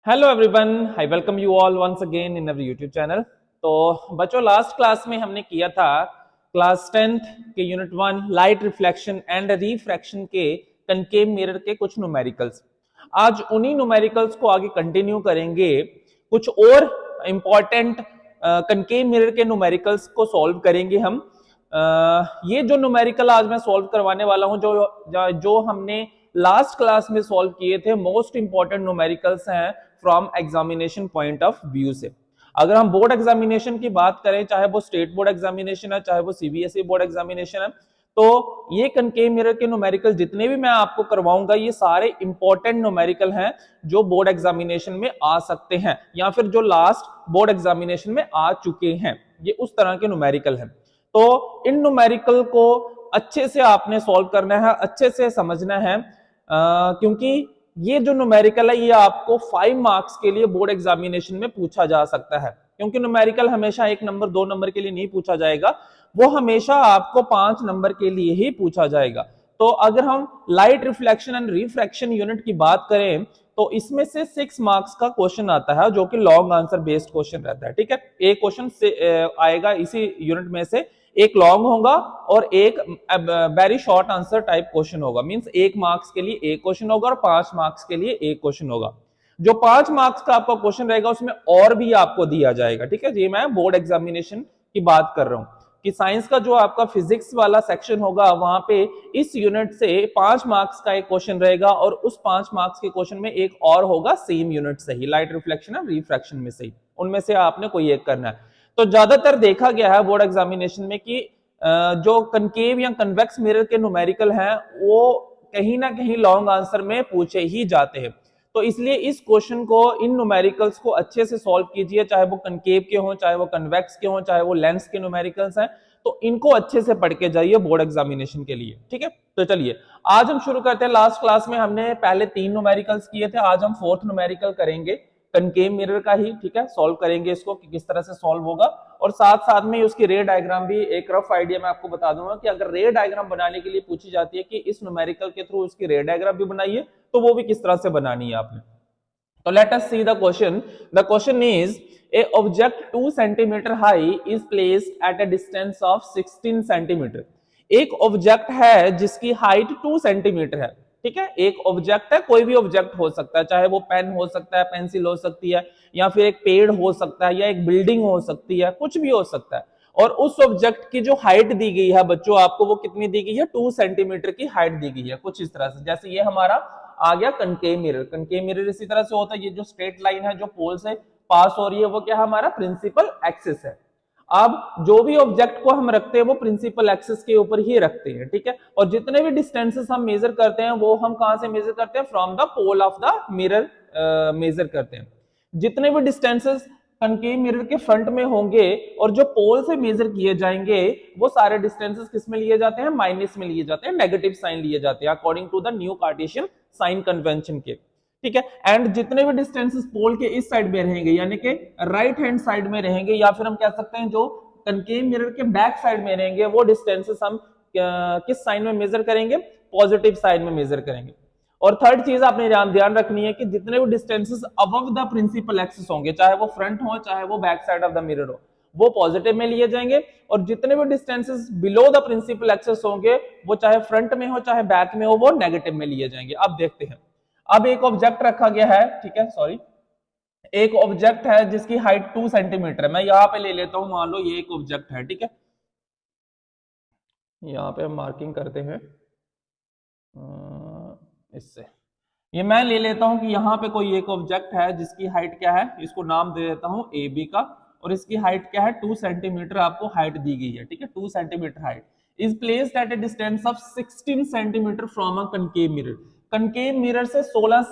Hello everyone, I welcome you all once again in our YouTube channel. तो बच्चों, last class में हमने किया था क्लास 10th के unit 1 light reflection and refraction के कनकेव मिरर के कुछ न्यूमेरिकल्स। आज उन्हीं न्यूमेरिकल्स को आगे कंटिन्यू करेंगे। कुछ और इंपॉर्टेंट कनकेव मिरर के न्यूमेरिकल्स को सॉल्व करेंगे हम। ये जो न्यूमेरिकल आज मैं सॉल्व करवाने वाला हूं, जो हमने लास्ट क्लास में सॉल्व किए थे, मोस्ट इंपॉर्टेंट न्यूमेरिकल्स हैं from examination point of view से। अगर हम बोर्ड एग्जामिनेशन की बात करें, चाहे वो स्टेट बोर्ड एग्जामिनेशन है, चाहे वो सीबीएसई बोर्ड एग्जामिनेशन है, तो ये कनकेव मिरर के न्यूमेरिकल जितने भी मैं आपको करवाऊंगा, ये सारे इंपॉर्टेंट न्यूमेरिकल हैं जो बोर्ड एग्जामिनेशन में आ सकते हैं या फिर जो लास्ट बोर्ड एग्जामिनेशन में आ चुके हैं। ये उस तरह के न्यूमेरिकल हैं। तो इन न्यूमेरिकल को अच्छे से आपने सॉल्व करना है, अच्छे से समझना है, क्योंकि ये जो न्यूमेरिकल है ये आपको 5 मार्क्स के लिए बोर्ड एग्जामिनेशन में पूछा जा सकता है। क्योंकि न्यूमेरिकल हमेशा 1 नंबर 2 नंबर के लिए नहीं पूछा जाएगा, वो हमेशा आपको 5 नंबर के लिए ही पूछा जाएगा। तो अगर हम light reflection and refraction unit की बात करें, तो इसमें से 6 मार्क्स का क्वेश्चन आता है, जो कि लॉन्ग आंसर बेस्ड क्वेश्चन रहता है। ठीक है, एक क्वेश्चन से आएगा इसी यूनिट में से, एक लॉन्ग होगा और एक very short answer type question होगा। मींस 1 मार्क्स के लिए एक क्वेश्चन होगा और 5 मार्क्स के लिए एक क्वेश्चन होगा। जो 5 मार्क्स का आपका क्वेश्चन रहेगा उसमें और भी आपको दिया जाएगा। ठीक है, ये मैं बोर्ड एग्जामिनेशन की बात कर रहा हूं कि साइंस का जो आपका फिजिक्स वाला सेक्शन होगा, वहां पे इस यूनिट से 5 मार्क्स का एक क्वेश्चन रहेगा और उस 5 मार्क्स के क्वेश्चन में एक और होगा सेम यूनिट से ही, लाइट रिफ्लेक्शन और रिफ्रैक्शन में से ही। उनमें से आपने कोई एक करना है। तो ज्यादातर देखा गया है बोर्ड एग्जामिनेशन में कि जो कनकेव या कन्वेक्स मिरर के न्यूमेरिकल हैं, वो कहीं ना कहीं लॉन्ग आंसर में पूछे ही जाते हैं। तो इसलिए इस क्वेश्चन को, इन न्यूमेरिकल्स को अच्छे से सॉल्व कीजिए, चाहे वो कनकेव के हों, चाहे वो कन्वेक्स के हों, चाहे वो लेंस के न्यूमेरिकल्स हैं। तो इनको अच्छे से पढ़ के जाइए बोर्ड एग्जामिनेशन के लिए। ठीक है, तो चलिए आज हम शुरू करते हैं। लास्ट क्लास में हमने पहले 3 न्यूमेरिकल्स किए थे, आज हम 4th न्यूमेरिकल करेंगे कनकेव मिरर का ही। ठीक है, सॉल्व करेंगे इसको कि किस तरह से सॉल्व होगा, और साथ साथ में उसकी रे डायग्राम भी, एक रफ आइडिया मैं आपको बता दूंगा कि अगर रे डायग्राम बनाने के लिए पूछी जाती है कि इस न्यूमेरिकल के थ्रू उसकी रे डायग्राम भी बनाइए, तो वो भी किस तरह से बनानी है आपने। तो let us see the question. The question is a object 2 centimetre high is placed at a distance of 16 centimetre. एक ऑब्जेक्ट है जिसकी हाइट 2 सेंटीमीटर है। ठीक है, एक ऑब्जेक्ट है, कोई भी ऑब्जेक्ट हो सकता है, चाहे वो पेन हो सकता है, पेंसिल हो सकती है, या फिर एक पेड़ हो सकता है, या एक बिल्डिंग हो सकती है, कुछ भी हो सकता है। और उस ऑब्जेक्ट की जो हाइट दी गई है बच्चों, आपको वो कितनी दी गई है? 2 सेंटीमीटर की हाइट दी गई है, कुछ इस तरह से। जैसे ये हमारा आ गया कनकेव मिरर। कनकेव मिरर इसी तरह से होता है, ये जो स्ट्रेट लाइन है जो पोल से पास हो रही है, वो क्या हमारा प्रिंसिपल एक्सिस है। अब जो भी ऑब्जेक्ट को हम रखते हैं वो प्रिंसिपल एक्सिस के ऊपर ही रखते हैं। ठीक है, और जितने भी डिस्टेंसेस हम मेजर करते हैं वो हम कहां से मेजर करते हैं? From the pole of the mirror measure करते हैं। जितने भी डिस्टेंसेस कनकेव मिरर के फ्रंट में होंगे और जो पोल से मेजर किए जाएंगे, वो सारे डिस्टेंसेस किस में लिए जाते हैं? माइनस में लिए जाते हैं, नेगेटिव साइन लिए जाते हैं according to the new Cartesian sign convention के। ठीक है, एंड जितने भी डिस्टेंसेस पोल के इस साइड में रहेंगे, यानी कि राइट हैंड साइड में रहेंगे, या फिर हम कह सकते हैं जो कनकेव मिरर के बैक साइड में रहेंगे, वो डिस्टेंसेस हम किस साइड में मेजर करेंगे? पॉजिटिव साइड में मेजर करेंगे। और थर्ड चीज आपने ध्यान रखनी है कि जितने भी distances above the principal axis होंगे, चाहे वो फ्रंट हो चाहे वो back side of the mirror हो, वो पॉजिटिव में लिए जाएंगे। और जितने भी distances below the principal axis होंगे, वो चाहे फ्रंट में हो चाहे बैक में हो, वो नेगेटिव में लिए जाएंगे। अब देखते हैं। अब एक ऑब्जेक्ट रखा गया है, ठीक है, सॉरी, एक ऑब्जेक्ट है जिसकी हाइट 2 सेंटीमीटर है। मैं यहां पे ले लेता हूं, मान लो ये एक ऑब्जेक्ट है। ठीक है, यहां पे हम मार्किंग करते हैं इससे। ये मैं ले लेता हूं कि यहाँ पे कोई एक ऑब्जेक्ट है जिसकी हाइट क्या है, इसको नाम दे देता हूं ए बी का, और इसकी हाइट क्या है? 2 सेंटीमीटर आपको हाइट दी गई है। ठीक है, 2 centimetre height is placed at A distance of 16 centimetre from a concave mirror. Concave mirror से 16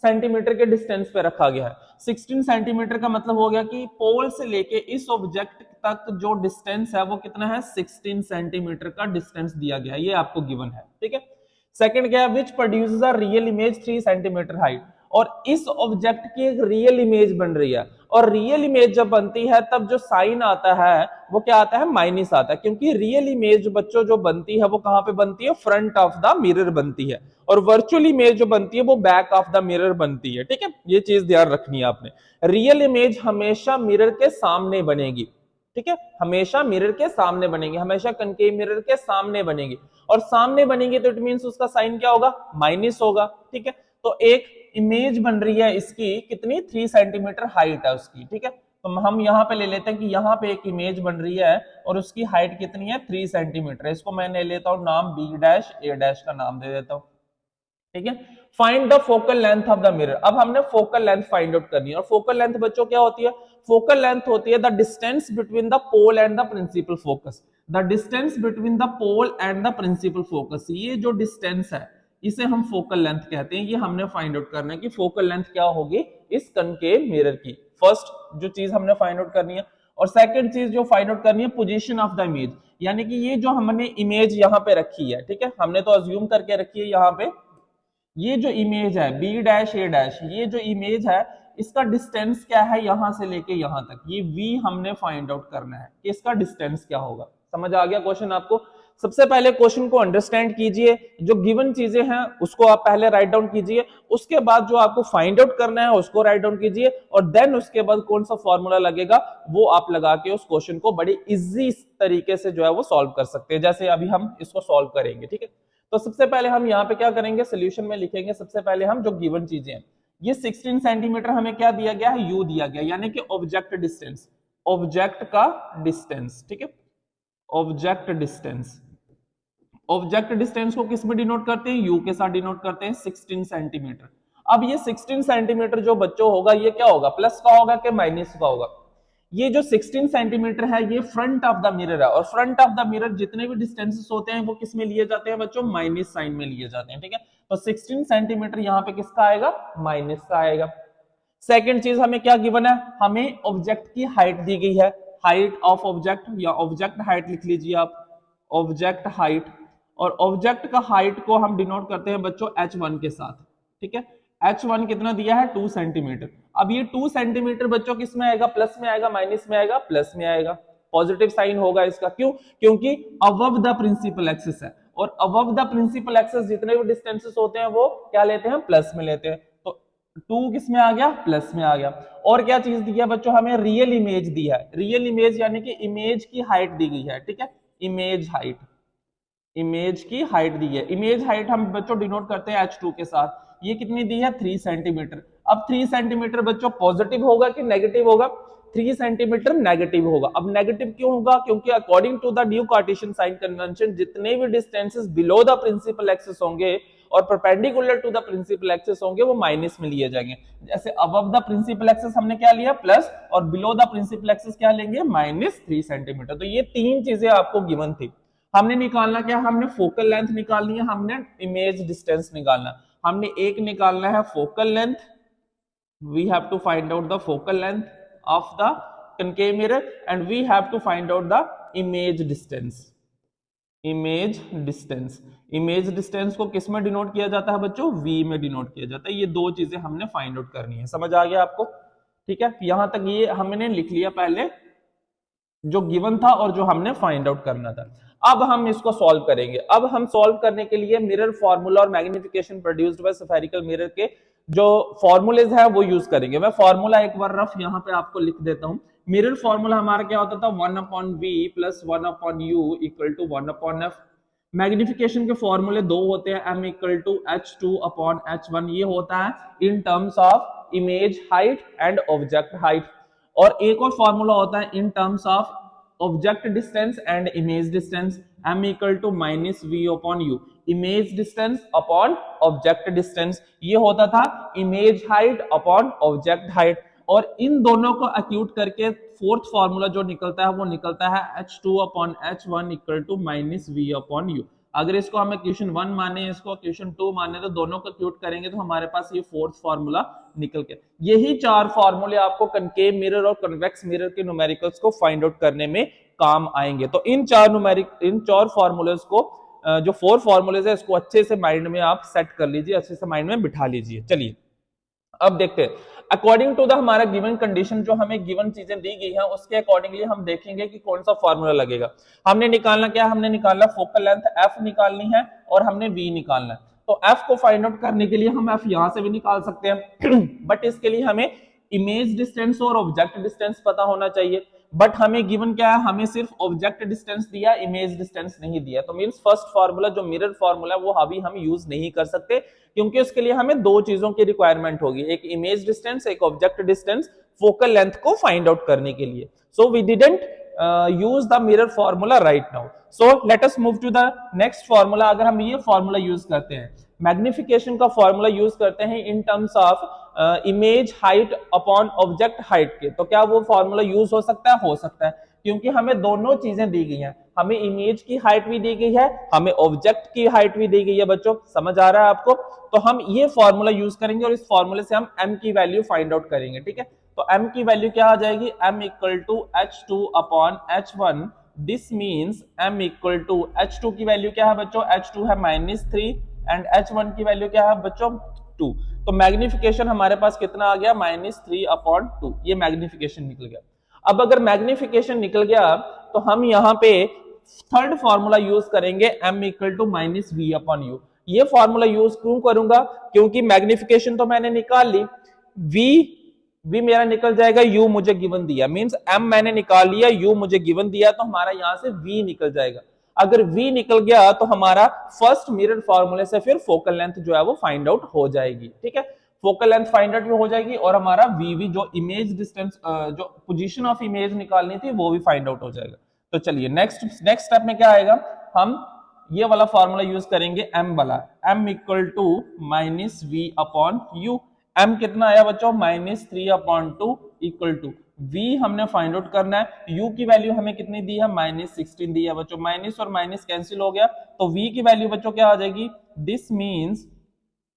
सेंटीमीटर के डिस्टेंस पे रखा गया है। 16 सेंटीमीटर का मतलब हो गया कि पोल से लेके इस ऑब्जेक्ट तक जो डिस्टेंस है वो कितना है? 16 सेंटीमीटर का डिस्टेंस दिया गया है, ये आपको गिवन है। ठीक है, सेकंड क्या है? Which produces a real image 3 centimetre height. और इस ऑब्जेक्ट की एक रियल इमेज बन रही है, और रियल इमेज जब बनती है तब जो साइन आता है वो क्या आता है, माइनस आता है, क्योंकि रियल इमेज बच्चों जो बनती है वो कहां पे बनती है, फ्रंट ऑफ द मिरर बनती है, और वर्चुअल इमेज जो बनती है वो बैक ऑफ द मिरर बनती है। ठीक है, ये चीज ध्यान रखनी है आपने। रियल इमेज हमेशा मिरर के सामने बनेगी, ठीक है, हमेशा मिरर के सामने बनेगी, हमेशा कनकेव मिरर के सामने बनेगी, और सामने बनेगी तो इट मींस उसका साइन क्या होगा, माइनस होगा। ठीक है, तो एक इमेज बन रही है इसकी, कितनी, 3 सेंटीमीटर हाइट है उसकी। ठीक है, तो हम यहाँ पे ले लेते हैं कि यहाँ पे एक इमेज बन रही है और उसकी हाइट कितनी है, 3 सेंटीमीटर। इसको मैं ले लेता हूँ नाम बी डैश, ए डैश का नाम दे देता हूँ। ठीक है, find the focal length of the mirror. अब हमने फोकल लेंथ फाइंड आउट करनी है, और फोकल लेंथ बच्चों क्या होती है, फोकल लेंथ होती है the distance between the pole and the principal focus. The distance between the pole and the principal focus, ये जो डिस्टेंस है इसे हम फोकल लेंथ कहते हैं। ये हमने फाइंड आउट करना है कि फोकल लेंथ क्या होगी इस कनकेव मिरर की। फर्स्ट जो चीज हमने फाइंड आउट करनी है, और सेकंड चीज जो फाइंड आउट करनी है, पोजीशन ऑफ द इमेज, यानी कि ये जो हमने इमेज यहाँ पे रखी है, ठीक है, हमने तो अज्यूम करके रखी है यहाँ पे, ये जो इमेज है बी डैश ए डैश, ये जो इमेज है इसका डिस्टेंस क्या है यहां से लेके यहां तक, ये v हमने फाइंड आउट करना है कि इसका डिस्टेंस क्या होगा। समझ आ गया क्वेश्चन आपको? सबसे पहले क्वेश्चन को अंडरस्टैंड कीजिए, जो गिवन चीजें हैं उसको आप पहले राइट डाउन कीजिए, उसके बाद जो आपको फाइंड आउट करना है उसको राइट डाउन कीजिए, और देन उसके बाद कौन सा फॉर्मूला लगेगा वो आप लगा के उस क्वेश्चन को बड़ी इजी तरीके से जो है वो सॉल्व कर सकते हैं, जैसे अभी हम इसको सॉल्व करेंगे। ठीक है, तो सबसे पहले हम यहाँ पे क्या करेंगे, सोल्यूशन में लिखेंगे सबसे पहले हम जो गिवन चीजें हैं, ये 16 सेंटीमीटर हमें क्या दिया गया है, यू दिया गया, यानी कि ऑब्जेक्ट डिस्टेंस, ऑब्जेक्ट का डिस्टेंस। ठीक है, ऑब्जेक्ट डिस्टेंस, ऑब्जेक्ट डिस्टेंस को किस में डिनोट करते हैं, यू के साथ डिनोट करते हैं, 16 सेंटीमीटर। अब ये 16 सेंटीमीटर जो बच्चों होगा ये क्या होगा, प्लस का होगा कि माइनस का होगा? ये जो 16 सेंटीमीटर है ये फ्रंट ऑफ द मिरर है, और फ्रंट ऑफ द मिरर जितने भी डिस्टेंसेस होते हैं वो किस में लिए जाते हैं बच्चों, माइनस साइन में लिए जाते हैं। ठीक है, तो 16 सेंटीमीटर यहाँ पे किसका आएगा, माइनस का आएगा। सेकंड चीज हमें क्या गिवन है, हमें ऑब्जेक्ट की हाइट दी गई है, हाइट ऑफ ऑब्जेक्ट या ऑब्जेक्ट हाइट लिख लीजिए आप, ऑब्जेक्ट हाइट, और ऑब्जेक्ट का हाइट को हम डिनोट करते हैं बच्चों h1 के साथ। ठीक है, h1 कितना दिया है, 2 सेंटीमीटर। अब ये 2 सेंटीमीटर बच्चों किस में आएगा, प्लस में आएगा, माइनस में आएगा, प्लस में आएगा, पॉजिटिव साइन होगा इसका। क्यों, क्योंकि अबव द प्रिंसिपल एक्सिस है, और अबव द प्रिंसिपल एक्सिस जितने भी डिस्टेंसेस होते हैं वो क्या लेते हैं, प्लस में लेते हैं, तो 2 किस में आ गया, प्लस में आ गया। और क्या चीज दी है बच्चों, हमें रियल इमेज दी है, रियल इमेज यानी कि इमेज की हाइट दी गई है। ठीक है, इमेज हाइट, इमेज की हाइट दी है, इमेज हाइट हम बच्चों डिनोट करते हैं h2 के साथ, ये कितनी दी है, 3 सेंटीमीटर। अब 3 सेंटीमीटर बच्चों पॉजिटिव होगा कि नेगेटिव होगा, 3 सेंटीमीटर नेगेटिव होगा। अब नेगेटिव क्यों होगा, क्योंकि according to the new Cartesian sign convention जितने भी distances below the principal axis होंगे और perpendicular to the principal axis होंगे वो माइनस में लिए जाएंगे। जैसे अबव द प्रिंसिपल एक्सिस हमने क्या लिया, प्लस, और बिलो द प्रिंसिपल एक्सिस क्या लेंगे, माइनस 3 सेंटीमीटर। तो ये 3 चीजें आपको गिवन थी। हमने निकालना क्या, हमने फोकल लेंथ निकालनी है, हमने इमेज डिस्टेंस निकालना, हमने एक निकालना है focal length, we have to find out the focal length of the concave mirror, and we have to find out the image distance. Image distance, image distance को किस में डिनोट किया जाता है बच्चों, v में डिनोट किया जाता है। ये दो चीजें हमने फाइंड आउट करनी है। समझ आ गया आपको? ठीक है, यहां तक ये हमने लिख लिया पहले जो गिवन था और जो हमने फाइंड आउट करना था। अब हम इसको सॉल्व करेंगे। अब हम सॉल्व करने के लिए मिरर फॉर्मूला और magnification produced by spherical mirror के जो फॉर्मूलेज है वो यूज करेंगे। मैं फॉर्मूला एक बार रफ यहाँ पे आपको लिख देता हूँ। मिरर फॉर्मूला हमारा क्या होता था, 1/v plus 1/u equal to 1/f। Magnification के फॉर्मूले दो होते हैं, m इक्वल टू h2/h1, ये होता है in terms of image height and object height. और एक और फॉर्मूला होता है in terms of object distance and image distance, m equal to -v/u, image distance upon object distance. ये होता था image height upon object height. और इन दोनों को एक्यूट करके फोर्थ फॉर्मूला जो निकलता है वो निकलता है h2/h1 इक्वल टू -v/u। अगर इसको हम इक्वेशन 1 माने, इसको इक्वेशन 2 माने, तो दोनों को एक्यूट करेंगे तो हमारे पास ये फोर्थ फॉर्मूला निकल के, यही चार फॉर्मूले आपको कनकेव मिरर और कन्वेक्स मिरर के न्यूमेरिकल्स को फाइंड आउट करने में काम आएंगे। तो इन चार फॉर्मूलेस को, जो 4 फॉर्मूलेज है, इसको अच्छे से माइंड में आप सेट कर लीजिए, अच्छे से माइंड में बिठा लीजिए। चलिए अब देखते हैं अकॉर्डिंग टू द हमारा गिवन कंडीशन, जो हमें गिवन चीजें दी गई हैं उसके अकॉर्डिंगली हम देखेंगे कि कौन सा फॉर्मूला लगेगा। हमने निकालना क्या, हमने निकालना फोकल लेंथ एफ निकालनी है और हमने वी निकालना है। तो एफ को फाइंड आउट करने के लिए हम एफ यहां से भी निकाल सकते हैं बट इसके लिए हमें इमेज डिस्टेंस और ऑब्जेक्ट डिस्टेंस पता होना चाहिए। बट हमें गिवन क्या है, हमें सिर्फ ऑब्जेक्ट डिस्टेंस दिया, इमेज डिस्टेंस नहीं दिया। तो मींस फर्स्ट फार्मूला जो मिरर फार्मूला वो अभी हम यूज नहीं कर सकते, क्योंकि उसके लिए हमें दो चीजों की रिक्वायरमेंट होगी, एक इमेज डिस्टेंस, एक ऑब्जेक्ट डिस्टेंस, फोकल लेंथ को फाइंड आउट करने के लिए। So we didn't use the mirror formula right now. So let us move to the next formula. अगर हम ये फार्मूला यूज करते हैं, मैग्निफिकेशन का फॉर्मूला यूज करते हैं इन terms of image height upon object height के, तो क्या वो फॉर्मूला यूज हो सकता है? हो सकता है, क्योंकि हमें दोनों चीजें दी गई हैं, हमें इमेज की हाइट भी दी गई है, हमें ऑब्जेक्ट की हाइट भी दी गई है। बच्चों समझ आ रहा है आपको? तो हम ये फॉर्मूला यूज करेंगे और इस फॉर्मूले से हम m की वैल्यू फाइंड आउट करेंगे। ठीक है, तो m की वैल्यू क्या आ जाएगी, m equal to h2 upon h1। This means m equal to h2 की वैल्यू क्या है बच्चों, h2 है -3 एंड h1 की वैल्यू क्या है बच्चों 2। तो मैग्निफिकेशन हमारे पास कितना आ गया, -3 अपॉन 2, ये मैग्निफिकेशन निकल गया। अब अगर मैग्निफिकेशन निकल गया तो हम यहाँ पे थर्ड फॉर्मूला यूज करेंगे m equal to -v upon u। ये फॉर्मूला यूज क्यों करूंगा, क्योंकि मैग्निफिकेशन तो मैंने निकाल ली, v मेरा निकल जाएगा, u मुझे गिवन दिया, मींस m मैंने निकाल लिया, u मुझे गिवन दिया, तो हमारा यहां से v निकल जाएगा। अगर v निकल गया तो हमारा फर्स्ट मिरर फॉर्मूले से फिर फोकल लेंथ जो है वो फाइंड आउट हो जाएगी। ठीक है, फोकल लेंथ फाइंड आउट हो जाएगी और हमारा वी जो इमेज डिस्टेंस, जो पोजीशन ऑफ इमेज निकालनी थी वो भी फाइंड आउट हो जाएगा। तो चलिए नेक्स्ट स्टेप में क्या आएगा, हम ये वाला फॉर्मूला यूज करेंगे m वाला, m equal to -v upon u। m कितना आया बच्चों, -3 अपॉन 2 इक्वल टू v हमने फाइंड आउट करना है। u की वैल्यू हमें कितनी दी है, -16 दी है बच्चों, माइनस और माइनस कैंसिल हो गया, तो v की वैल्यू बच्चों क्या आ जाएगी, दिस मीन्स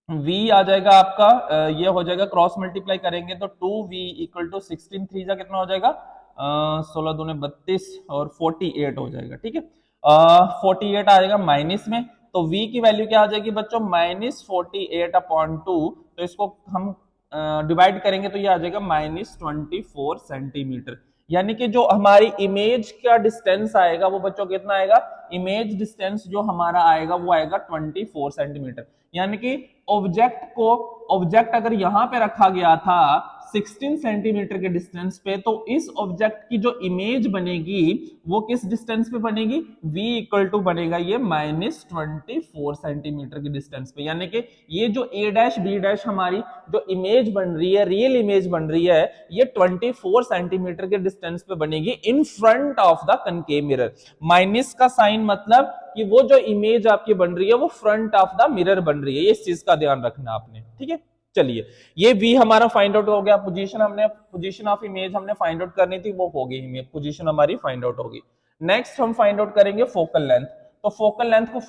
v आ जाएगा आपका, ये हो जाएगा क्रॉस मल्टीप्लाई करेंगे तो 2v इक्वल टू 16 3 जा कितना हो जाएगा, 16 दूने 32 और 48 हो जाएगा। ठीक है, 48 आ जाएगा माइनस में, तो v की वैल्यू क्या आ जाएगी बच्चों, -48 अपॉन 2, तो इसको हम डिवाइड करेंगे तो ये आ जाएगा -24 सेंटीमीटर। यानी कि जो हमारी इमेज का डिस्टेंस आएगा वो बच्चों कितना आएगा, इमेज डिस्टेंस जो हमारा आएगा वो आएगा 24 सेंटीमीटर। यानी कि ऑब्जेक्ट अगर यहां पे रखा गया था 16 सेंटीमीटर के डिस्टेंस पे, तो इस ऑब्जेक्ट की जो इमेज बनेगी वो किस डिस्टेंस पे बनेगी, v इक्वल टू बनेगा ये -24 सेंटीमीटर के डिस्टेंस पे। यानी कि ये जो a डैश b डैश हमारी जो इमेज बन रही है, रियल इमेज बन रही है, ये 24 सेंटीमीटर के डिस्टेंस पे बनेगी इन front of the concave mirror. Minus का साइन मतलब कि वो जो इमेज आपकी बन रही है वो फ्रंट ऑफ द मिरर बन रही है, इस चीज का ध्यान रखना आपने। ठीक है, चलिए ये v हमारा फाइंड आउट हो गया, पोजीशन ऑफ इमेज हमने फाइंड आउट करनी थी वो हो गई, पोजीशन हमारी फाइंड आउट होगी। नेक्स्ट हम फाइंड आउट करेंगे फोकल लेंथ। तो फोकल लेंथ को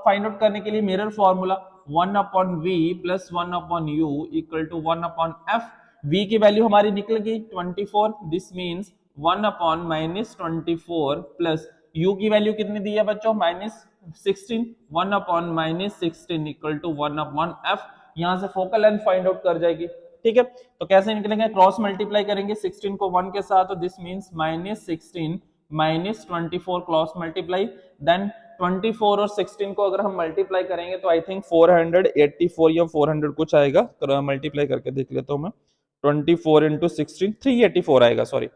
फाइंड आउट करने के लिए mirror formula 1/v plus 1/u equal to 1/f। v की वैल्यू हमारी निकल गई 24, दिस मीन्स 1/-24 प्लस u की वैल्यू कितनी दी है बच्चों, -16, 1/-16 इक्वल टू 1/f। यहां से फोकल लेंथ फाइंड आउट कर जाएगी। ठीक है, तो कैसे निकलेंगे, क्रॉस मल्टीप्लाई करेंगे 16 को 1 के साथ, तो this means -16 -24 cross multiply, then 24 और 16 को अगर हम मल्टीप्लाई करेंगे तो आई थिंक 484 या 400 कुछ आएगा, मल्टीप्लाई करके देख लेता हूं मैं, 24 इंटू 16 384 आएगा, सॉरी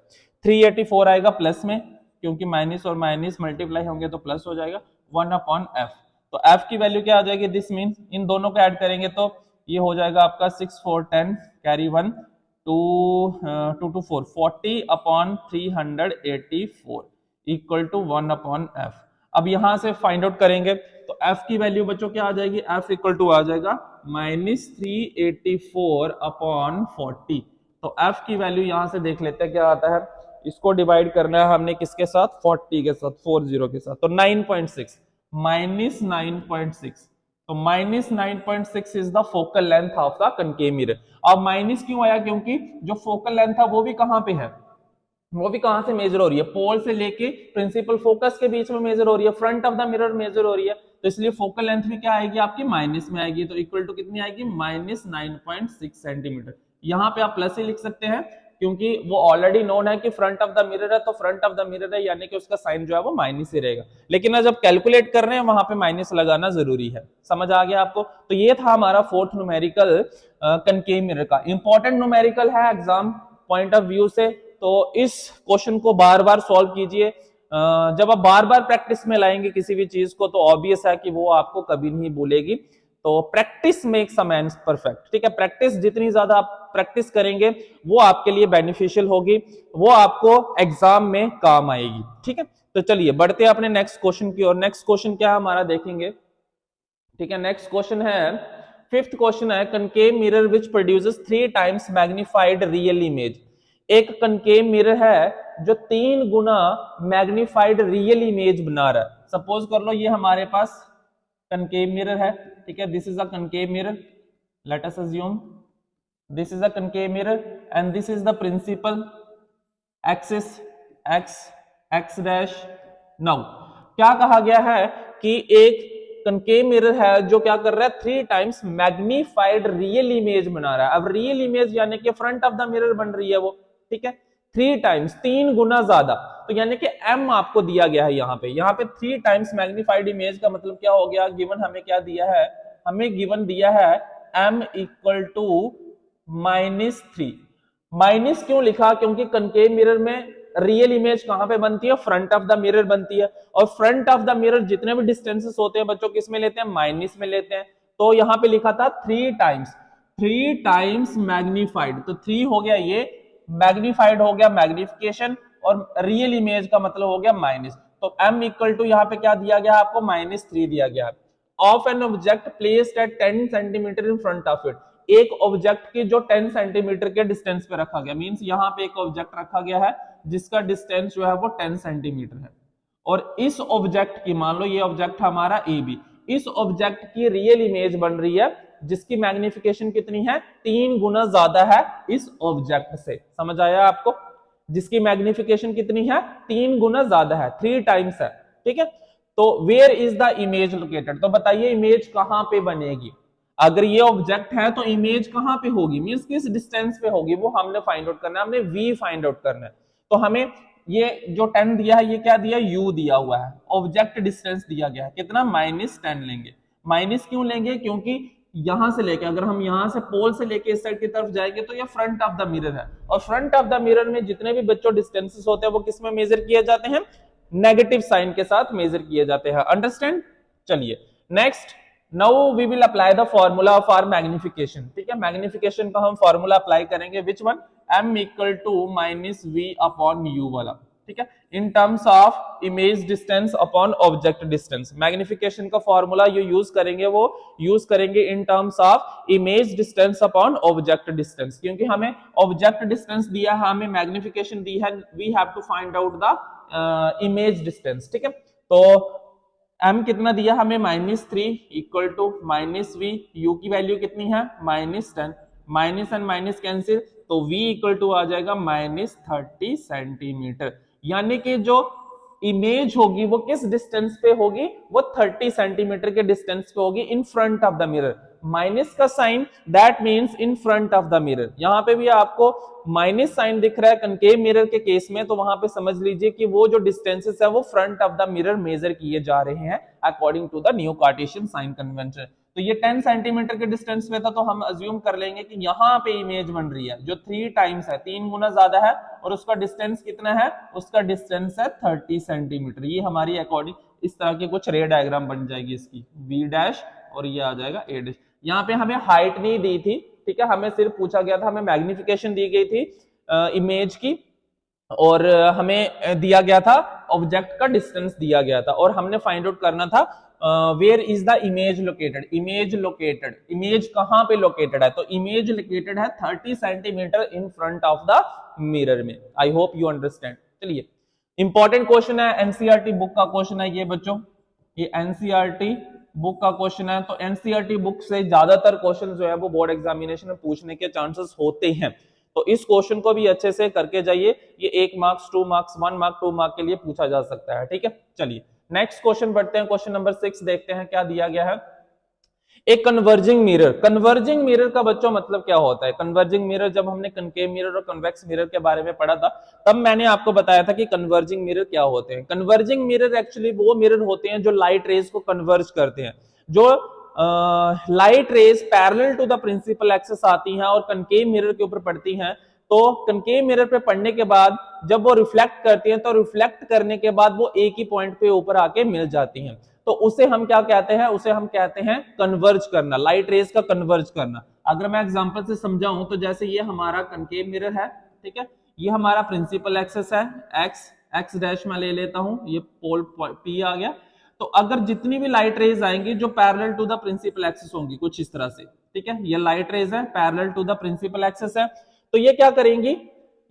384 आएगा प्लस में, क्योंकि माइनस और माइनस मल्टीप्लाई होंगे तो प्लस हो जाएगा 1/f। तो f की वैल्यू क्या आ जाएगी, दिस मीन्स इन दोनों को ऐड करेंगे तो ये हो जाएगा आपका 6 4 10 कैरी 1 2 2 4 40/384 इक्वल टू 1/f। अब यहां से फाइंड आउट करेंगे तो f की वैल्यू बच्चों क्या आ जाएगी, f इक्वल टू आ जाएगा -384/40। तो f की वैल्यू यहां से देख लेते हैं क्या आता है, इसको डिवाइड करना है हमने किसके साथ, 40 के साथ, 40 के साथ, तो 9.6 -9.6, तो -9.6 is the focal length of the concave mirror. अब माइनस क्यों आया, क्योंकि जो फोकल लेंथ था वो भी कहां पे है, वो भी कहां से मेजर हो रही है, पोल से लेके प्रिंसिपल फोकस के बीच में मेजर हो रही है, front of the mirror measure हो रही है, तो इसलिए फोकल लेंथ भी क्या आएगी आपकी माइनस में आएगी, तो इक्वल टू कितनी आएगी -9.6 सेंटीमीटर। यहाँ पे आप प्लस ही लिख सकते हैं क्योंकि वो ऑलरेडी नोन है कि फ्रंट ऑफ द मिरर है, तो फ्रंट ऑफ द मिरर है यानी कि उसका साइन जो है वो माइनस ही रहेगा, लेकिन जब कैलकुलेट कर रहे हैं वहां पे माइनस लगाना जरूरी है। समझ आ गया आपको? तो ये था हमारा फोर्थ न्यूमेरिकल कनकेव मिरर का। इंपॉर्टेंट न्यूमेरिकल है एग्जाम पॉइंट ऑफ व्यू से, तो इस क्वेश्चन को बार बार सॉल्व कीजिए। जब आप बार बार प्रैक्टिस में लाएंगे किसी भी चीज को तो ऑब्वियस है कि वो आपको कभी नहीं भूलेगी। तो practice makes a man perfect, ठीक है। प्रैक्टिस जितनी ज्यादा आप प्रैक्टिस करेंगे वो आपके लिए बेनिफिशियल होगी, वो आपको एग्जाम में काम आएगी, ठीक है। तो चलिए बढ़ते हैं अपने नेक्स्ट क्वेश्चन की ओर। नेक्स्ट क्वेश्चन क्या है हमारा देखेंगे, ठीक है। नेक्स्ट क्वेश्चन है, फिफ्थ क्वेश्चन है, concave mirror which produces 3 times magnified real image. एक कनकेव मिरर है जो 3 गुना मैग्नीफाइड रियल इमेज बना रहा है। सपोज कर लो ये हमारे पास कनकेव मिरर है, ठीक है। This is a concave mirror, let us assume this is a concave mirror and this is the principal axis x dash. Now क्या कहा गया है कि एक कनकेव मिरर है जो क्या कर रहा है, 3 टाइम्स मैग्नीफाइड रियल इमेज बना रहा है। अब रियल इमेज यानी कि फ्रंट ऑफ द मिरर बन रही है वो, ठीक है। 3 टाइम्स, 3 गुना ज्यादा, तो यानी कि m आपको दिया गया है यहाँ पे 3 टाइम्स मैग्नीफाइड इमेज का मतलब क्या हो गया, गिवन हमें क्या दिया है, हमें गिवन दिया है m इक्वल टू -3। माइनस क्यों लिखा, क्योंकि कनकेव मिरर में रियल इमेज कहां पे बनती है, फ्रंट ऑफ द मिरर बनती है, और फ्रंट ऑफ द मिरर जितने भी डिस्टेंसेस होते हैं बच्चों किस में लेते हैं, माइनस में लेते हैं। तो यहां पे लिखा था 3 टाइम्स मैग्नीफाइड, तो 3 हो गया ये मैग्नीफाइड हो गया मैग्निफिकेशन, और रियल इमेज का मतलब हो गया माइनस। तो m इक्वल टू यहाँ पे क्या दिया गया आपको, -3 दिया गया है। Of an object placed at 10 centimetre in front of it, एक ऑब्जेक्ट की जो 10 सेंटीमीटर के डिस्टेंस पे रखा गया, मींस यहाँ पे एक ऑब्जेक्ट रखा गया है जिसका डिस्टेंस जो है वो 10 सेंटीमीटर है, और इस ऑब्जेक्ट की, मान लो ये ऑब्जेक्ट हमारा ए बी, इस ऑब्जेक्ट की रियल इमेज बन रही है जिसकी मैग्निफिकेशन कितनी है, 3 गुना ज्यादा है इस ऑब्जेक्ट से। समझ आया आपको? जिसकी मैग्निफिकेशन कितनी है, 3 गुना ज्यादा है, 3 टाइम्स है, ठीक है। तो where is the image located, तो बताइए इमेज कहां पे बनेगी। अगर ये ऑब्जेक्ट है तो इमेज कहां पे होगी, मींस किस डिस्टेंस पे होगी, वो हमने फाइंड आउट करना है, हमने v फाइंड आउट करना है। तो हमें ये जो 10 दिया है, ये क्या दिया, u दिया हुआ है, ऑब्जेक्ट डिस्टेंस दिया गया है कितना, -10 लेंगे। माइनस क्यों लेंगे, क्योंकि यहां से लेके, अगर हम यहां से पोल से लेके इस साइड की तरफ जाएंगे तो ये फ्रंट ऑफ द मिरर है, और फ्रंट ऑफ द मिरर में जितने भी बच्चों डिस्टेंसेस होते हैं वो किस में मेजर किए जाते हैं, नेगेटिव साइन के साथ मेजर किए जाते हैं। अंडरस्टैंड? चलिए next, now we will apply the formula for magnification, ठीक है। मैग्निफिकेशन का हम फॉर्मूला अप्लाई करेंगे, which one, m equal to -v upon u वाला, ठीक है, in terms of image distance upon object distance. Magnification का फॉर्मूला जो यूज करेंगे वो यूज करेंगे in terms of image distance upon object distance, क्योंकि हमें ऑब्जेक्ट डिस्टेंस दिया है, हमें मैग्निफिकेशन दी है, we have to find out the image distance, ठीक है। तो m कितना दिया हमें, -3 इक्वल टू -v, u की वैल्यू कितनी है, -10, माइनस एंड माइनस कैंसिल, तो v इक्वल टू आ जाएगा -30 सेंटीमीटर, यानी कि जो इमेज होगी वो किस डिस्टेंस पे होगी, वो 30 सेंटीमीटर के डिस्टेंस पे होगी in front of the mirror. Minus का sign that means in front of the mirror, यहां पे भी आपको माइनस साइन दिख रहा है कनकेव मिरर के केस में, तो वहां पे समझ लीजिए कि वो जो डिस्टेंसेस है वो front of the mirror measure किए जा रहे हैं according to the new Cartesian sign convention. तो ये 10 सेंटीमीटर के डिस्टेंस पे था, तो हम अज्यूम कर लेंगे कि यहाँ पे इमेज बन रही है जो 3 टाइम्स है, 3 गुना ज्यादा है, और उसका डिस्टेंस कितना है, उसका डिस्टेंस है 30 सेंटीमीटर। ये हमारी अकॉर्डिंग इस तरह की कुछ रे डायग्राम बन जाएगी इसकी, v डैश और ये आ जाएगा a डैश। यहाँ पे हमें हाइट नहीं दी थी, ठीक है, हमें सिर्फ पूछा गया था, हमें मैग्निफिकेशन दी गई थी इमेज की, और हमें दिया गया था ऑब्जेक्ट का डिस्टेंस दिया गया था, और हमने फाइंड आउट करना था where is the image located. Image कहां पे लोकेटेड है, तो इमेज लोकेटेड है 30 centimetre in front of the mirror में। I hope you understand. चलिए इंपॉर्टेंट क्वेश्चन है, एनसीईआरटी बुक का क्वेश्चन है ये बच्चों, ये एनसीईआरटी बुक का क्वेश्चन है। तो एनसीईआरटी बुक से ज्यादातर क्वेश्चन जो है वो बोर्ड एग्जामिनेशन में पूछने के चांसेस होते हैं। तो इस क्वेश्चन को भी अच्छे से करके जाइए, ये 1 मार्क्स 2 मार्क्स 1 मार्क 2 मार्क के लिए पूछा जा सकता है। ठीक है, चलिए नेक्स्ट क्वेश्चन बढ़ते हैं। क्वेश्चन नंबर 6 देखते हैं क्या दिया गया है। एक कन्वर्जिंग मिरर, कन्वर्जिंग मिरर का बच्चों मतलब क्या होता है? कन्वर्जिंग मिरर जब हमने कनकेव मिरर और कन्वेक्स मिरर के बारे में पढ़ा था तब मैंने आपको बताया था कि कन्वर्जिंग मिरर क्या होते हैं। कन्वर्जिंग मिरर एक्चुअली वो मिरर होते हैं जो लाइट रेज को कन्वर्ज करते हैं, जो light rays parallel to the principal axis आती हैं और कनकेव मिरर के ऊपर पड़ती हैं। तो कनकेव मिरर पे पड़ने के बाद जब वो रिफ्लेक्ट करती हैं तो रिफ्लेक्ट करने के बाद वो एक ही पॉइंट पे ऊपर आके मिल जाती हैं, तो उसे हम क्या कहते हैं? उसे हम कहते हैं कन्वर्ज करना, लाइट रेज का कन्वर्ज करना। अगर मैं एग्जांपल से समझाऊं तो जैसे ये हमारा कनकेव मिरर है, ठीक है, ये हमारा प्रिंसिपल एक्सिस है, एक्स डैश में ले लेता हूं, ये पोल पी आ गया। तो अगर जितनी भी लाइट रेज आएंगी जो parallel to the principal axis होंगी कुछ इस तरह से, ठीक है, ये लाइट रेज है, parallel to the principal axis है, तो ये क्या करेंगी?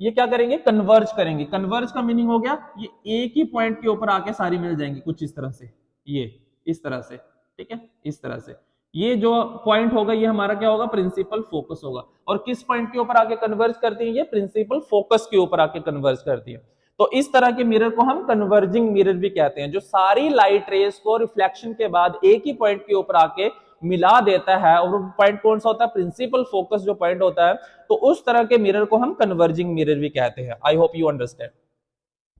ये क्या करेंगे? कन्वर्ज करेंगे। कन्वर्ज का मीनिंग हो गया ये एक ही पॉइंट के ऊपर आके सारी मिल जाएंगी कुछ इस तरह से, ये इस तरह से, ठीक है, इस तरह से। ये जो पॉइंट होगा ये हमारा क्या होगा? प्रिंसिपल फोकस होगा। और किस पॉइंट के ऊपर आके कन्वर्ज करती है? ये प्रिंसिपल फोकस के ऊपर आके कन्वर्ज करती है। तो इस तरह के मिरर को हम कन्वर्जिंग मिरर भी कहते हैं, जो सारी लाइट रेज को रिफ्लेक्शन के बाद एक ही पॉइंट के ऊपर आके मिला देता है। और पॉइंट कौन सा होता है? प्रिंसिपल फोकस जो पॉइंट होता है। तो उस तरह के मिरर को हम कन्वर्जिंग मिरर भी कहते हैं। आई होप यू अंडरस्टैंड।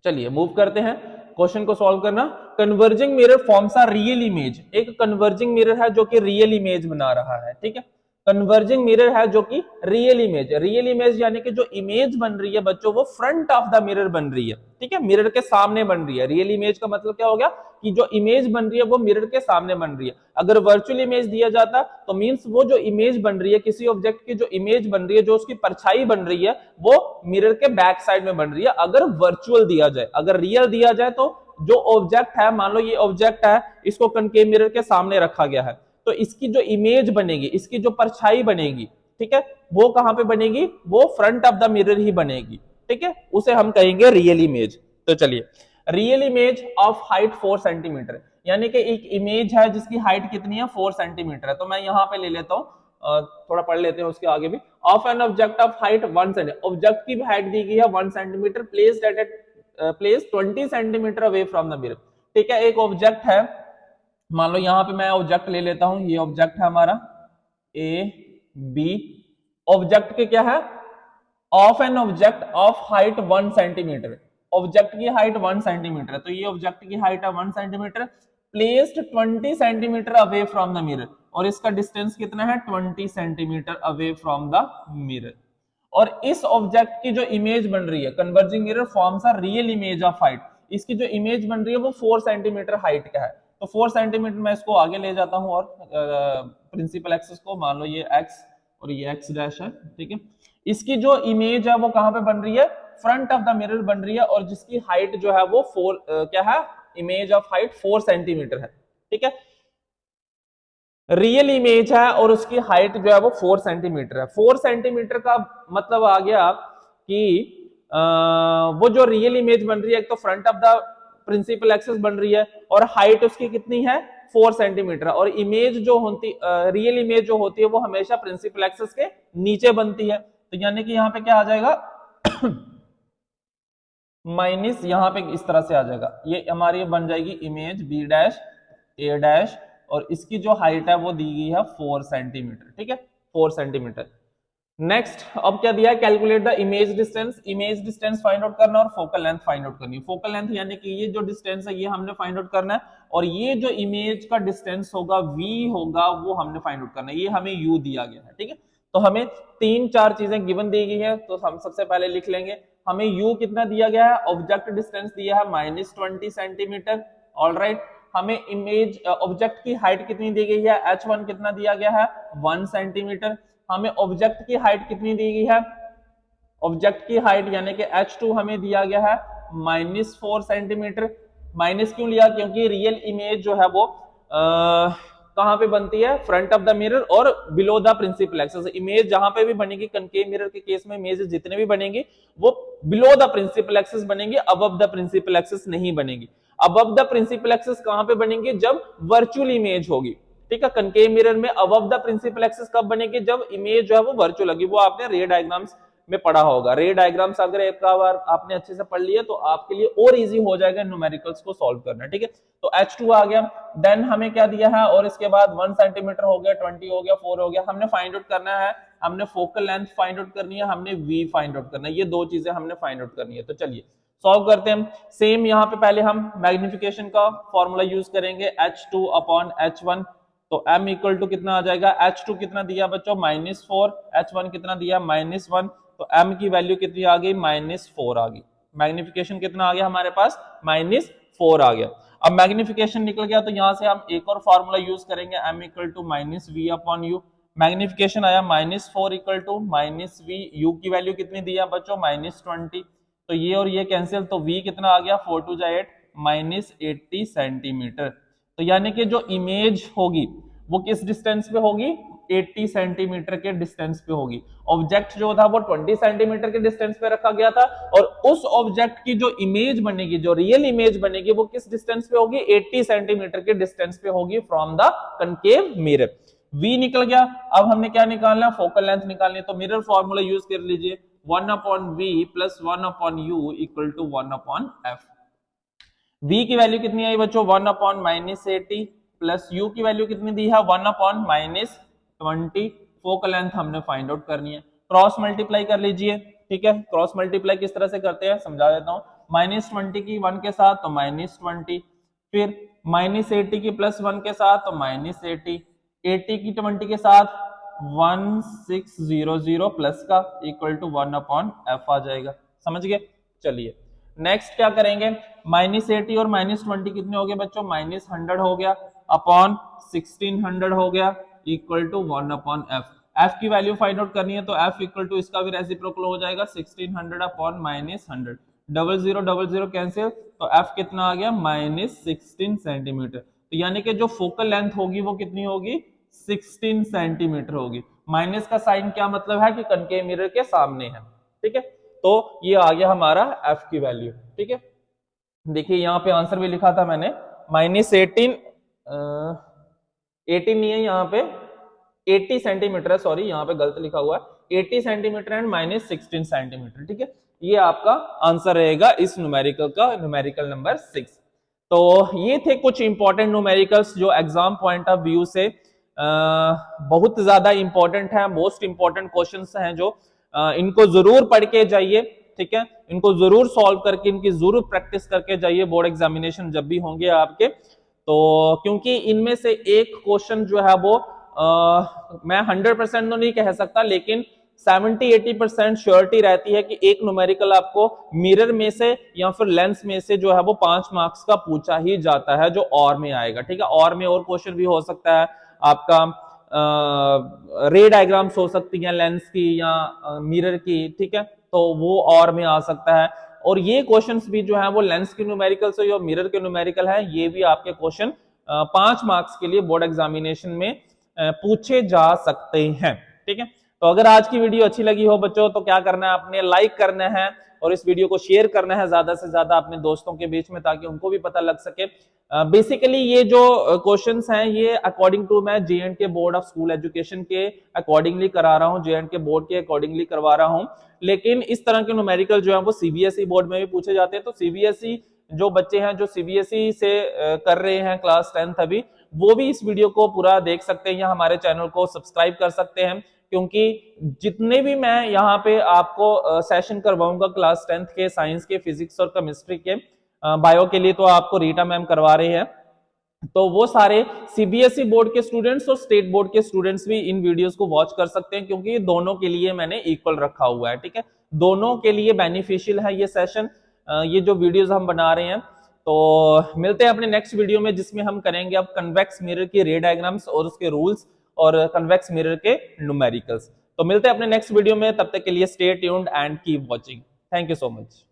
चलिए मूव करते हैं क्वेश्चन को सॉल्व करना। Converging mirror forms a real image, एक कन्वर्जिंग मिरर है जो कि रियल इमेज बना रहा है, ठीक है, कन्वर्जिंग मिरर है जो कि रियल इमेज यानी कि जो इमेज बन रही है बच्चों वो फ्रंट ऑफ द मिरर बन रही है, ठीक है, मिरर के सामने बन रही है। रियल इमेज का मतलब क्या हो गया? कि जो इमेज बन रही है वो मिरर के सामने बन रही है। अगर वर्चुअल इमेज दिया जाता तो मींस वो जो इमेज बन रही है, किसी ऑब्जेक्ट की जो इमेज बन रही है, जो उसकी परछाई बन रही है, वो मिरर के बैक साइड में बन रही है अगर वर्चुअल दिया जाए। अगर रियल दिया जाए तो जो ऑब्जेक्ट है, मान लो ये ऑब्जेक्ट है, इसको कनकेव मिरर के सामने रखा गया है, तो इसकी जो इमेज बनेगी, इसकी जो परछाई बनेगी, ठीक है, वो कहां पे बनेगी? वो फ्रंट ऑफ द मिरर ही बनेगी, ठीक है, उसे हम कहेंगे रियल इमेज। तो चलिए, real image of height 4 centimetre, यानी कि एक इमेज है जिसकी हाइट कितनी है? 4 सेंटीमीटर है। तो मैं यहां पे ले लेता हूं, थोड़ा पढ़ लेते हैं उसके आगे भी। Of an object of height 1 centimetre, object की हाइट दी गई है 1 centimetre, placed at place 20 centimetre away from the mirror, ठीक है, एक ऑब्जेक्ट है, मान लो यहां पे मैं ऑब्जेक्ट ले लेता हूं, ये ऑब्जेक्ट है हमारा ए बी, ऑब्जेक्ट के क्या है? Of an object of height 1 centimetre, object की हाइट 1 सेंटीमीटर है, तो ये ऑब्जेक्ट की हाइट है 1 centimetre, placed 20 centimetre away from the mirror, और इसका डिस्टेंस कितना है? 20 centimetre away from the mirror. और इस ऑब्जेक्ट की जो इमेज बन रही है, converging mirror forms a real image of height, इसकी जो इमेज बन रही है वो 4 सेंटीमीटर हाइट का है। तो 4 सेंटीमीटर मैं इसको आगे ले जाता हूं और प्रिंसिपल एक्सिस को, मान लो ये एक्स और ये एक्स डैश है, ठीक है, इसकी जो इमेज है वो कहां पे बन रही है? फ्रंट ऑफ द मिरर बन रही है, और जिसकी हाइट जो है वो 4 क्या है? इमेज ऑफ हाइट 4 सेंटीमीटर है, ठीक है, रियल इमेज है और उसकी हाइट जो है वो 4 सेंटीमीटर है। 4 सेंटीमीटर का मतलब आ गया कि वो जो रियल इमेज बन रही है, एक तो front of the principal axis बन रही है और हाइट उसकी कितनी है? 4 सेंटीमीटर। और इमेज जो होती, रियल इमेज जो होती है वो हमेशा प्रिंसिपल एक्सिस के नीचे बनती है। तो यानी कि यहां पे क्या आ जाएगा? माइनस, यहां पे इस तरह से आ जाएगा, ये हमारी बन जाएगी इमेज बी डैश ए डैश, और इसकी जो हाइट है वो दी गई है 4 सेंटीमीटर, ठीक है, 4 सेंटीमीटर। नेक्स्ट, अब क्या दिया है? Calculate the image distance find out करना और फोकल लेंथ फाइंड आउट करनी है। फोकल लेंथ यानी कि ये जो डिस्टेंस है ये हमने फाइंड आउट करना है, और ये जो इमेज का डिस्टेंस होगा v होगा वो हमने फाइंड आउट करना है। ये हमें u दिया गया है, ठीक है, तो हमें 3-4 चीजें गिवन दी गई है, तो हम सबसे पहले लिख लेंगे। हमें u कितना दिया गया है? ऑब्जेक्ट डिस्टेंस दिया है -20 सेंटीमीटर, ऑलराइट। हमें इमेज ऑब्जेक्ट की हाइट कितनी दी गई है? h1 कितना दिया गया है? 1 सेंटीमीटर। हमें ऑब्जेक्ट की हाइट कितनी दी गई है? ऑब्जेक्ट की हाइट यानी कि h2 हमें दिया गया है -4 सेंटीमीटर। माइनस क्यों लिया? क्योंकि रियल इमेज जो है वो कहां पे बनती है? फ्रंट ऑफ द मिरर और below the principal axis. Image जहां पे भी बनेगी, कनकेव मिरर के केस में इमेज जितने भी बनेंगी वो बिलो द प्रिंसिपल एक्सिस बनेंगी, अबव द प्रिंसिपल एक्सिस नहीं बनेगी। अबव द प्रिंसिपल एक्सिस कहां पे बनेंगे? जब वर्चुअल इमेज होगी, ठीक है। कनकेव मिरर में अबव द प्रिंसिपल एक्सिस कब बनेगी? जब इमेज जो है वो वर्चुअल होगी। वो आपने रे डायग्राम्स में पढ़ा होगा। रे डायग्राम्स अगर एक बार आपने अच्छे से पढ़ लिया तो आपके लिए और इजी हो जाएगा न्यूमेरिकल्स को सॉल्व करना, ठीक है। तो H2 आ गया, देन हमें क्या दिया है, और इसके बाद 1 सेंटीमीटर हो गया, 20 हो गया, 4 हो गया। हमने फाइंड आउट करना है, हमने फोकल लेंथ फाइंड आउट करनी है, हमने V फाइंड आउट करना है, ये दो चीजें हमने फाइंड आउट करनी है। तो चलिए सॉल्व करते हैं। सेम यहाँ पे पहले हम मैग्निफिकेशन का फॉर्मूला यूज करेंगे, H2 अपॉन H1। तो m इक्वल टू कितना आ जाएगा, H2 कितना दिया बच्चों -4, H1 कितना दिया -1, तो m की वैल्यू कितनी आ गई, -4 आ गई। मैग्निफिकेशन कितना आ गया हमारे पास, -4 आ गया। अब मैग्निफिकेशन निकल गया तो यहाँ से हम एक और फॉर्मूला यूज करेंगे, m equal to -v upon u। Magnification आया -4 इक्वल टू -v, u की वैल्यू कितनी दिया बच्चों, -20, तो ये और ये कैंसिल, तो v कितना आ गया, 4 2 8, -80 सेंटीमीटर। तो यानी कि जो इमेज होगी वो किस डिस्टेंस पे होगी, 80 सेंटीमीटर के डिस्टेंस पे होगी। ऑब्जेक्ट जो था वो 20 सेंटीमीटर के डिस्टेंस पे रखा गया था, और उस ऑब्जेक्ट की जो इमेज बनेगी, जो रियल इमेज बनेगी, वो किस डिस्टेंस पे होगी, 80 सेंटीमीटर के डिस्टेंस पे होगी from the concave mirror. V निकल गया। अब हमने क्या निकालना है, फोकल लेंथ निकालनी है। तो मिरर फॉर्मूला यूज कर लीजिए, 1/v plus 1/u equal to 1/f। v की वैल्यू कितनी आई बच्चों, 1/-80 प्लस u की वैल्यू कितनी दी है, 1/-20। फोकल लेंथ हमने फाइंड आउट करनी है। क्रॉस मल्टीप्लाई कर लीजिए, ठीक है। क्रॉस मल्टीप्लाई किस तरह से करते हैं समझा देता हूं। -20 की 1 के साथ तो -20, फिर -80 की प्लस 1 के साथ तो -80, 80 की 20 के साथ 1600 प्लस का इक्वल टू 1/f आ जाएगा। समझ गए। चलिए नेक्स्ट क्या करेंगे, -80 और -20 कितने हो गए बच्चों, -100 हो गया, अपॉन 1600 हो गया, इक्वल टू 1/f। f की वैल्यू फाइंड आउट करनी है, तो f इक्वल टू इसका भी रेसिप्रोकल हो जाएगा, 1600 अपॉन -100, 00 कैंसिल, तो f कितना आ गया, -16 सेंटीमीटर। तो यानी कि जो फोकल लेंथ होगी वो कितनी होगी, 16 सेंटीमीटर होगी। माइनस का साइन क्या मतलब है कि कनकेव मिरर के सामने है, ठीक है। तो ये आ गया हमारा f की वैल्यू, ठीक है। देखिए यहाँ पे आंसर भी लिखा था मैंने, -18, 18 नहीं है यहाँ पे, 80 सेंटीमीटर है, सॉरी यहाँ पे गलत लिखा हुआ है, 80 सेंटीमीटर एंड -16 सेंटीमीटर, ठीक है। ये आपका आंसर रहेगा इस न्यूमेरिकल का, न्यूमेरिकल नंबर 6। तो ये थे कुछ इंपॉर्टेंट न्यूमेरिकल्स जो एग्जाम पॉइंट ऑफ व्यू से बहुत ज्यादा इंपॉर्टेंट है, मोस्ट इंपॉर्टेंट क्वेश्चंस हैं जो इनको जरूर पढ़ के जाइए, ठीक है। इनको जरूर सॉल्व करके, इनकी जरूर प्रैक्टिस करके जाइए बोर्ड एग्जामिनेशन जब भी होंगे आपके। तो क्योंकि इनमें से एक क्वेश्चन जो है वो मैं 100% तो नहीं कह सकता, लेकिन 70-80% श्योरिटी रहती है कि एक न्यूमेरिकल आपको मिरर में से या फिर लेंस में से जो है वो 5 मार्क्स का पूछा ही जाता है, जो और में आएगा, ठीक है। और में और क्वेश्चन भी हो सकता है आपका, रे डायग्राम्स हो सकती हैं लेंस की या मिरर की, ठीक है, तो वो और में आ सकता है। और ये क्वेश्चंस भी जो है वो लेंस के न्यूमेरिकल से या मिरर के न्यूमेरिकल है, ये भी आपके क्वेश्चन 5 मार्क्स के लिए बोर्ड एग्जामिनेशन में पूछे जा सकते हैं, ठीक है। तो अगर आज की वीडियो अच्छी लगी हो बच्चों तो क्या करना है, आपने लाइक करना है और इस वीडियो को शेयर करना है ज्यादा से ज्यादा अपने दोस्तों के बीच में, ताकि उनको भी पता लग सके। बेसिकली ये जो क्वेश्चंस हैं ये अकॉर्डिंग टू मैं J&K board of school education के अकॉर्डिंगली करा रहा हूँ, J&K बोर्ड के अकॉर्डिंगली करवा रहा हूँ। लेकिन इस तरह के न्यूमेरिकल जो है वो CBSE बोर्ड में भी पूछे जाते हैं। तो CBSE जो बच्चे हैं जो CBSE से कर रहे हैं क्लास 10th अभी, वो भी इस वीडियो को पूरा देख सकते हैं या हमारे चैनल को सब्सक्राइब कर सकते हैं, क्योंकि जितने भी मैं यहाँ पे आपको सेशन करवाऊंगा क्लास 10th के, साइंस के, फिजिक्स और केमिस्ट्री के, बायो के लिए तो आपको रीटा मैम करवा रहे हैं, तो वो सारे CBSE बोर्ड के स्टूडेंट्स और स्टेट बोर्ड के स्टूडेंट्स भी इन वीडियोस को वॉच कर सकते हैं, क्योंकि दोनों के लिए मैंने इक्वल रखा हुआ है, ठीक है। दोनों के लिए बेनिफिशियल है ये सेशन, ये जो वीडियोस हम बना रहे हैं। तो मिलते हैं अपने नेक्स्ट वीडियो में, जिसमें हम करेंगे अब कन्वेक्स मिरर के रे डायग्राम्स और उसके रूल्स और कन्वेक्स मिरर के न्यूमेरिकल्स। तो मिलते हैं अपने नेक्स्ट वीडियो में, तब तक के लिए stay tuned and keep watching. Thank you so much.